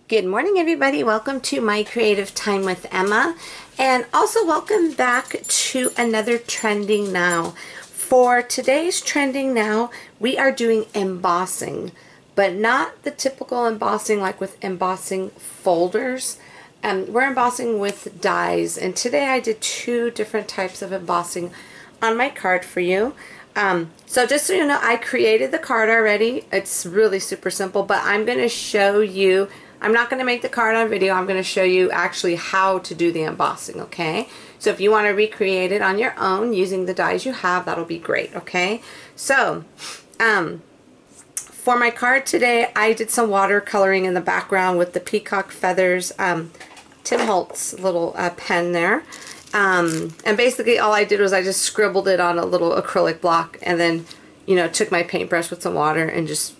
Good morning, everybody. Welcome to My Creative Time with Emma, and also welcome back to another Trending Now. For today's Trending Now, we are doing embossing, but not the typical embossing like with embossing folders. We're embossing with dies, and today I did two different types of embossing on my card for you. So just so you know, I created the card already. It's really super simple, but I'm going to show you. I'm not going to make the card on video. I'm going to show you actually how to do the embossing, okay? So if you want to recreate it on your own using the dies you have, that'll be great, okay? So, for my card today, I did some watercoloring in the background with the peacock feathers, Tim Holtz little pen there. And basically all I did was I just scribbled it on a little acrylic block and then, you know, took my paintbrush with some water and just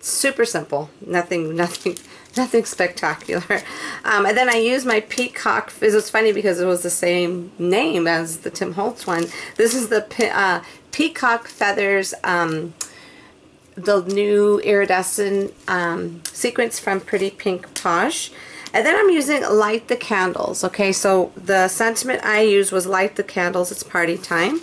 super simple. Nothing spectacular. And then I used my peacock. It was funny because it was the same name as the Tim Holtz one. This is the peacock feathers, the new iridescent sequence from Pretty Pink Posh. And then I'm using Light the Candles. Okay, so the sentiment I used was Light the Candles, it's party time.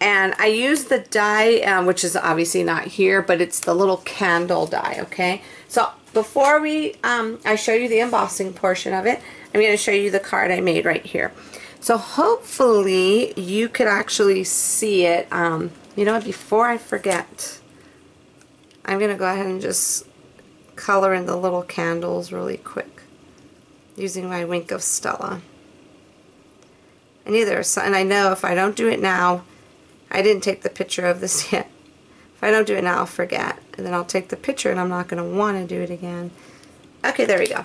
And I used the die, which is obviously not here, but it's the little candle die, okay? So before I show you the embossing portion of it, I'm going to show you the card I made right here. So hopefully you could actually see it. You know, before I forget, I'm going to go ahead and just color in the little candles really quick using my Wink of Stella. And I know if I don't do it now, I didn't take the picture of this yet. If I don't do it now, I'll forget. And then I'll take the picture and I'm not going to want to do it again. Okay, there we go.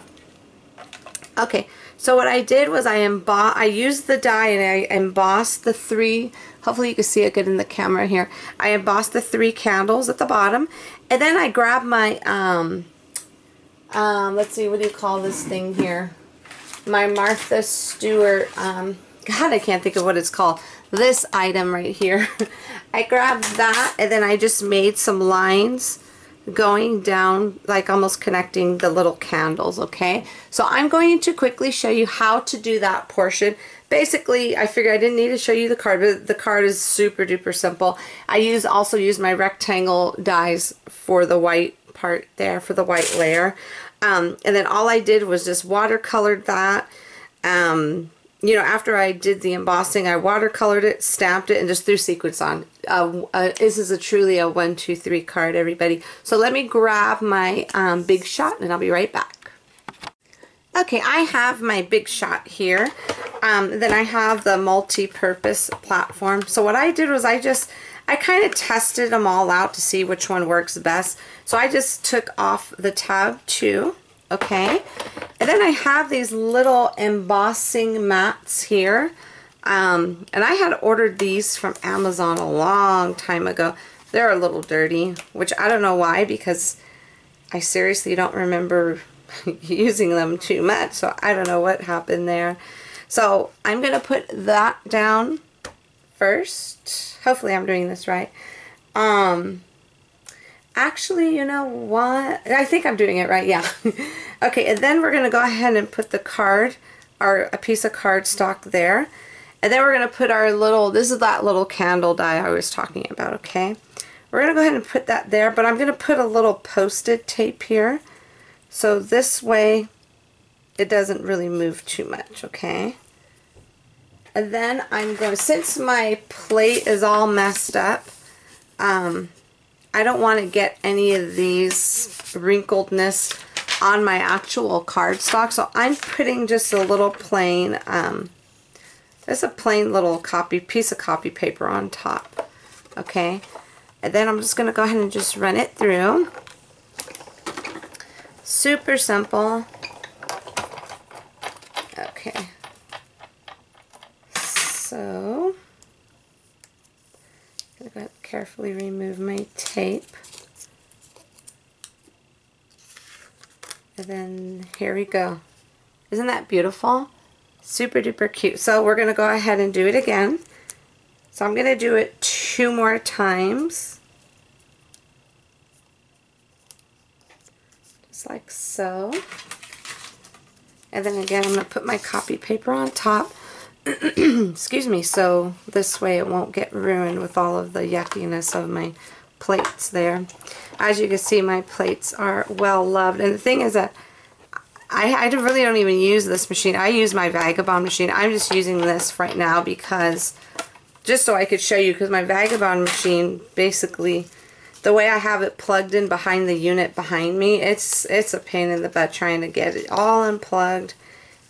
Okay, so what I did was I used the die and I embossed the three, hopefully you can see it good in the camera here. I embossed the three candles at the bottom. And then I grabbed my, let's see, what do you call this thing here? My Martha Stewart, God, I can't think of what it's called. This item right here. I grabbed that and then I just made some lines going down, like almost connecting the little candles, okay? So I'm going to quickly show you how to do that portion. Basically, I figured I didn't need to show you the card, but the card is super duper simple. I also used my rectangle dies for the white part there, for the white layer. And then all I did was just watercolored that. You know, after I did the embossing, I watercolored it, stamped it, and just threw sequins on. This is truly a 1, 2, 3 card, everybody. So let me grab my Big Shot, and I'll be right back. Okay, I have my Big Shot here. Then I have the multi-purpose platform. So what I did was I kind of tested them all out to see which one works best. So I just took off the tab 2. Okay, and then I have these little embossing mats here, and I had ordered these from Amazon a long time ago. They're a little dirty, which I don't know why, because I seriously don't remember using them too much, so I don't know what happened there. So I'm going to put that down first. Hopefully I'm doing this right. Actually, you know what? I think I'm doing it right, yeah. Okay, and then we're going to go ahead and put the card, a piece of cardstock there. And then we're going to put our little, this is that little candle die I was talking about, okay? We're going to go ahead and put that there, but I'm going to put a little post-it tape here. So this way, it doesn't really move too much, okay? And then I'm going to, since my plate is all messed up, I don't want to get any of these wrinkledness on my actual cardstock, so I'm putting just a little plain, there's a plain little piece of copy paper on top, okay? And then I'm just going to go ahead and just run it through. Super simple. Okay. So I'm going to carefully remove my tape. And then here we go. Isn't that beautiful? Super duper cute. So we're going to go ahead and do it again. So I'm going to do it 2 more times. Just like so. And then again, I'm going to put my copy paper on top. Excuse me, so this way it won't get ruined with all of the yuckiness of my plates there. As you can see, my plates are well loved. And the thing is that I really don't even use this machine. I use my Vagabond machine. I'm just using this right now because, just so I could show you, because my Vagabond machine, basically, the way I have it plugged in behind the unit behind me, it's a pain in the butt trying to get it all unplugged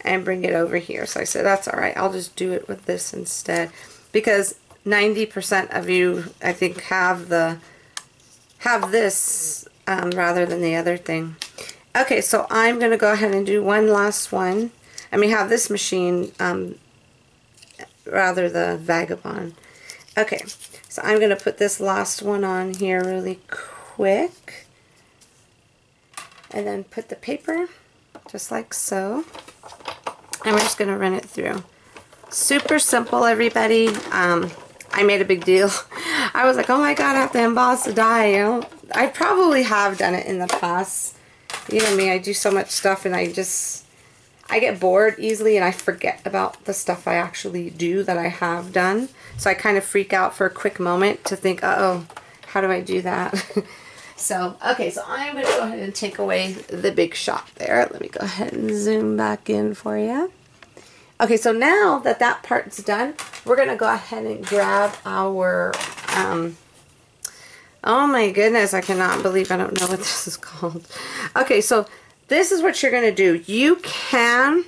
and bring it over here. So I said, that's alright, I'll just do it with this instead. Because 90% of you, I think, have this rather than the other thing. Okay, so I'm going to go ahead and do one last one. I mean, have this machine, rather the Vagabond. Okay, so I'm going to put this last one on here really quick. And then put the paper, just like so. And we're just going to run it through. Super simple, everybody. I made a big deal. I was like, oh my god, I have to emboss the die. You know, I probably have done it in the past. You know me, I do so much stuff and I get bored easily and I forget about the stuff I actually do that I have done. So I kind of freak out for a quick moment to think, uh-oh, how do I do that? So, okay, so I'm going to go ahead and take away the big shot there. Let me go ahead and zoom back in for you. Okay, so now that that part's done, we're going to go ahead and grab our, oh my goodness, I cannot believe I don't know what this is called. Okay, so this is what you're going to do. You can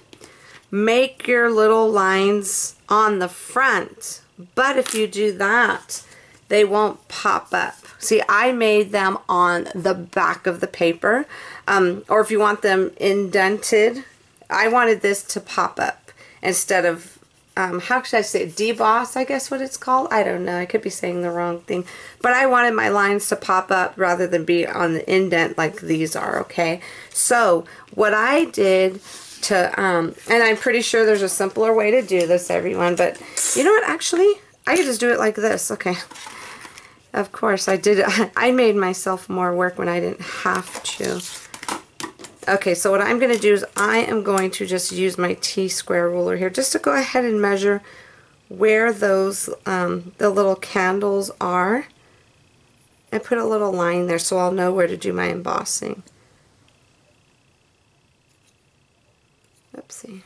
make your little lines on the front, but if you do that, they won't pop up. See, I made them on the back of the paper, or if you want them indented, I wanted this to pop up instead of, how should I say it? Deboss, I guess what it's called. I don't know. I could be saying the wrong thing. But I wanted my lines to pop up rather than be on the indent like these are, okay? So, what I did to, and I'm pretty sure there's a simpler way to do this, everyone, but you know what? Actually, I could just do it like this. Okay. Of course, I did. I made myself more work when I didn't have to. Okay, so what I'm going to do is I am going to just use my T-square ruler here just to go ahead and measure where those, the little candles are, and put a little line there so I'll know where to do my embossing. Oopsie.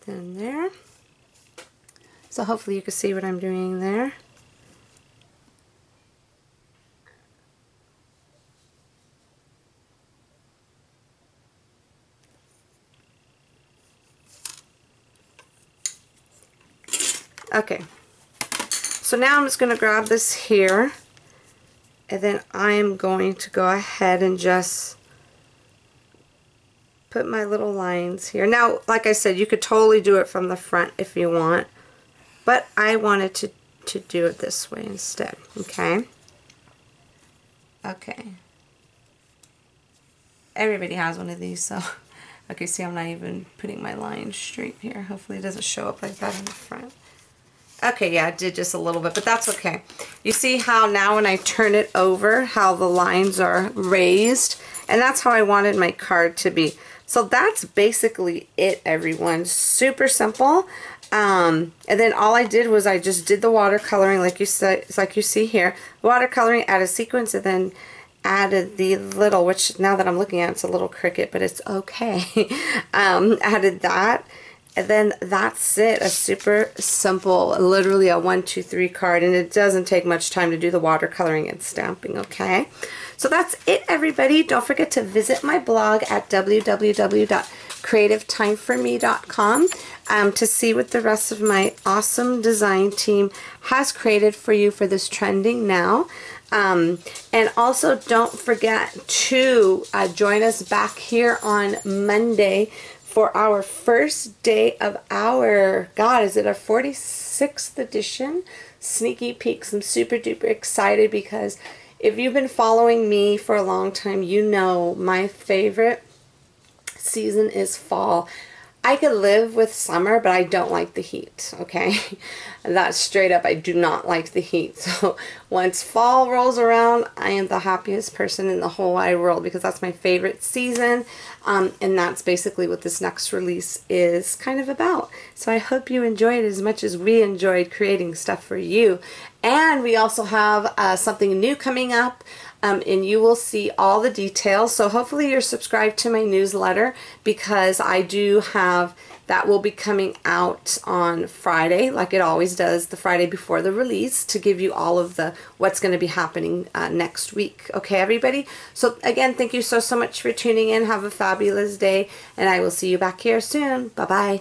Then there. So hopefully you can see what I'm doing there. Okay, so now I'm just going to grab this here, and then I'm going to go ahead and just put my little lines here. Now, like I said, you could totally do it from the front if you want, but I wanted to do it this way instead, okay? Okay. Everybody has one of these, so... Okay, see, I'm not even putting my lines straight here. Hopefully it doesn't show up like that in the front. Okay, yeah, I did just a little bit, but that's okay. You see how now when I turn it over, how the lines are raised? And that's how I wanted my card to be. So that's basically it, everyone. Super simple. And then all I did was I just did the watercoloring, like you said, it's like you see here. Watercoloring, added sequence, and then added the little, which now that I'm looking at, it's a little cricket, but it's okay. Added that. And then that's it, a super simple, literally a 1, 2, 3 card, and it doesn't take much time to do the watercoloring and stamping, okay? So that's it, everybody. Don't forget to visit my blog at www.creativeTimeForMe.com to see what the rest of my awesome design team has created for you for this trending now. And also don't forget to join us back here on Monday for our first day of our, God, is it our 46th edition sneaky peeks. I'm super duper excited because if you've been following me for a long time, you know my favorite season is fall. I could live with summer, but I don't like the heat, okay? That's straight up, I do not like the heat. So once fall rolls around, I am the happiest person in the whole wide world because that's my favorite season. And that's basically what this next release is kind of about. So I hope you enjoy it as much as we enjoyed creating stuff for you. And we also have something new coming up. And you will see all the details. So hopefully you're subscribed to my newsletter, because I do have, that will be coming out on Friday, like it always does, the Friday before the release, to give you all of the what's going to be happening next week. Okay, everybody? So again, thank you so much for tuning in. Have a fabulous day, and I will see you back here soon. Bye-bye.